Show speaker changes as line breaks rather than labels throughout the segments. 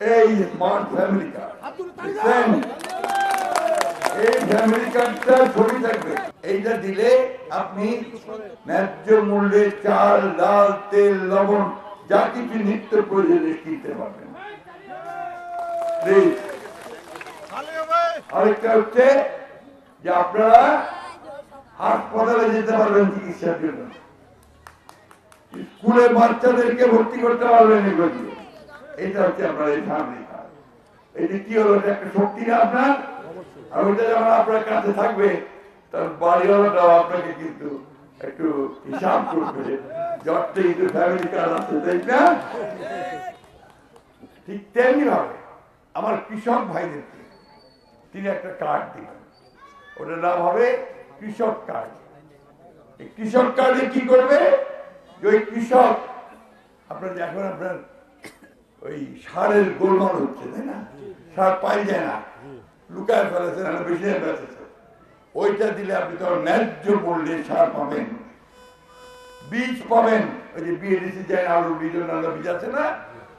এই smart family card দেখছেন, এই ফ্যামিলি কার্ডটা ছবি থাকবে। এইটা দিলে আপনি ন্যায্য মূল্যে চাল, ডাল, তেল, লবণ যা কিছু নিত্য প্রয়োজনীয় কিনতে পারবেন। আরেকটা হচ্ছে যে আপনারা হাসপাতালে যেতে পারবেন চিকিৎসার জন্য, স্কুলে বাচ্চাদেরকে ভর্তি করতে পারবেন এগুলো দিয়ে। এটা হচ্ছে আপনার এই ফ্যামিলি কার্ড। এটি কি হলো, একটা শক্তি না আপনার, আর ওইটা যখন আপনার কাছে থাকবে তার বাড়িওয়ালাটাও আপনাকে কিন্তু একটু হিসাব করবে, যতটা কিন্তু ফ্যামিলি কার্ড আছে, তাই না? ঠিক তেমনি ভাবে আমার কৃষক ভাইদেরকে তিনি একটা কার্ড দিবেন, ওটার নাম হবে কৃষক কার্ড। এই কৃষক কার্ডে কি করবে, যে ওই কৃষক আপনার এখন আপনার ওই সারের গোলমাল হচ্ছে, তাই না? সার পাই যায় না, লুকায় ফেলেছে, বেশি বেঁচেছে, ওইটা দিলে আপনি তো ন্যায্য মূল্যে সার পাবেন, বীজ পাবেন। ওই যে বিএডিসি যায় না, আলুর বীজ, অন্যান্য বীজ আছে না,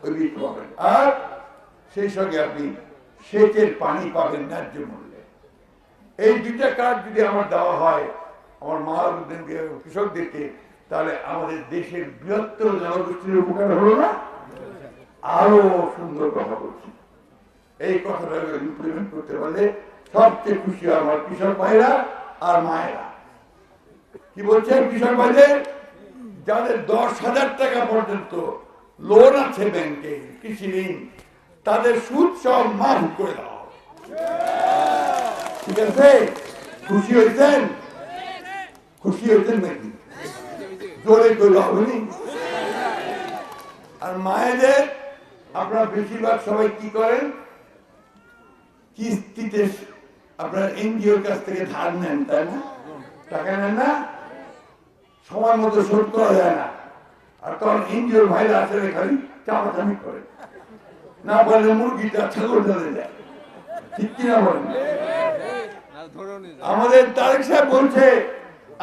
ওই বীজ পাবেন। আর সেই সঙ্গে আপনি সেচের পানি পাবেন ন্যায্য মূল্যে। এই দুইটা কার্ড যদি আমার দেওয়া হয় আমার মহাজনদেরকে, কৃষকদেরকে, তাহলে আমাদের দেশের বৃহত্তর জনগোষ্ঠীর উপকার হলো না? আরো সুন্দর কথা বলছি, এই কথাটা ইমপ্লিমেন্ট করতে পারলে সবচেয়ে খুশি আমার কৃষক ভাইরা আর মায়েরা। কি বলছেন কৃষক ভাইদের? যাদের 10,000 টাকা পর্যন্ত লোন আছে ব্যাংকে, কৃষি ঋণ, তাদের সুদ সব মাফ করে দেওয়া হবে। ঠিক আছে? খুশি হয়েছেন? খুশি হয়েছেন নাকি? জোরে করলে হবে নি? আর মায়েদের আপনারা বেশিরভাগ সবাই কি করেন, কিস্তিতে আপনার এনজিওর কাছ থেকে ধার নেন, তাই না? টাকা নেন না, সময় মতো শোধ করা যায় না, আর তখন এনজিওর ভাইরা আসলে খালি চাপাচাপি করে, না পারলে মুরগিটা ছাগল ধরে যায়। ঠিক কিনা বলেন? আমাদের তারেক সাহেব বলছে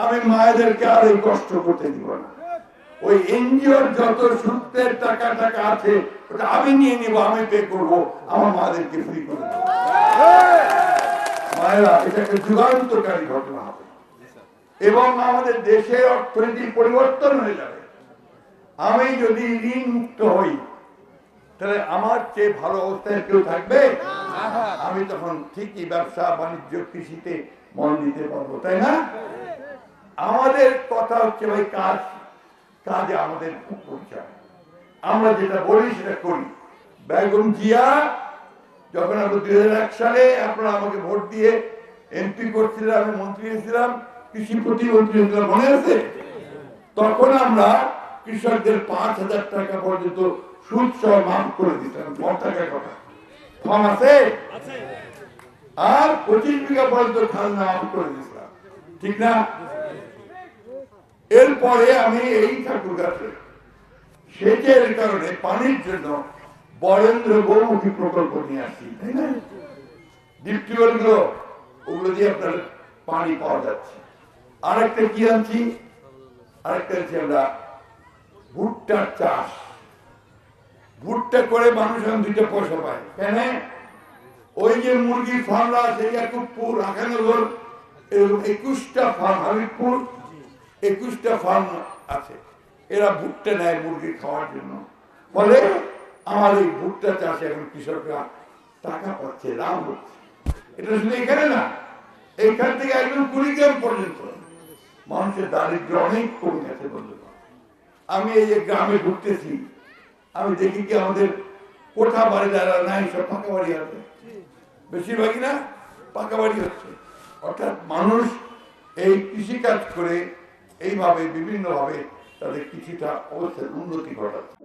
আমি মায়েদেরকে আর এই কষ্ট করতে দিব না, ওই এনজিওর যত সুদের টাকা টাকা আছে ওটা আমি নিয়ে নিব, আমি পে করবো, আমার মাদেরকে ফ্রি করে দেবো। মায়েরা, এটা একটা যুগান্তকারী ঘটনা হবে এবং আমাদের দেশের অর্থনৈতিক পরিবর্তন হয়ে যাবে। আমি যদি ঋণ মুক্ত হই তাহলে আমার চেয়ে ভালো অবস্থায় কেউ থাকবে? আমি তখন ঠিকই ব্যবসা বাণিজ্য কৃষিতে মন দিতে পারবো, তাই না? আমাদের কথা হচ্ছে ভাই কাজ, কাজে আমাদের পরিচয়, আমরা যেটা বলি সেটা করি। বেগম জিয়া যখন আমি 2001 সালে আপনারা আমাকে ভোট দিয়ে এমপি করছিলেন, আমি মন্ত্রী ছিলাম, কৃষি প্রতিমন্ত্রী ছিলাম, মনে আছে? তখন আমরা কৃষকদের 5,000 টাকা পর্যন্ত সুদ সহ মাফ করে দিতাম। টাকার কথা ফর্ম আছে, আর 25 বিঘা পর্যন্ত খাজনা মাফ করে দিতাম, ঠিক না? এরপরে আমি এই ঠাকুরগাছে সেচের কারণে পানির জন্য বরেন্দ্র বহুমুখী প্রকল্প নিয়ে আসছি, তাই না? ডিপ টিউবওয়েল গুলো, ওগুলো দিয়ে আপনার পানি পাওয়া যাচ্ছে। আরেকটা কি আনছি, আরেকটা হচ্ছে আমরা ভুট্টার চাষ। ভুট্টা করে মানুষ এখন 2টা পয়সা পায়, কেন? ওই যে মুরগির ফার্ম আছে ইয়াকুবপুর, আখানগর, 21টা ফার্ম, হাবিবপুর 21টা ফার্ম আছে, এরা ভুট্টা নেয় মুরগি খাওয়ার জন্য। ফলে আমার এই ভুট্টা চাষে এখন কৃষকরা টাকা পাচ্ছে, লাভ হচ্ছে। এটা শুধু এখানে না, এইখান থেকে একদম কুড়িগ্রাম পর্যন্ত মানুষের দারিদ্র অনেক কমে গেছে। বন্ধুরা, আমি এই যে গ্রামে ঘুরতেছি, আমি দেখি কি আমাদের কোঠা বাড়ি যারা নাই সব পাকা বাড়ি আছে, বেশিরভাগই না পাকা বাড়ি হচ্ছে। অর্থাৎ মানুষ এই কৃষিকাজ করে এইভাবে বিভিন্ন ভাবে তাদের কিছুটা অবস্থার উন্নতি ঘটাচ্ছে।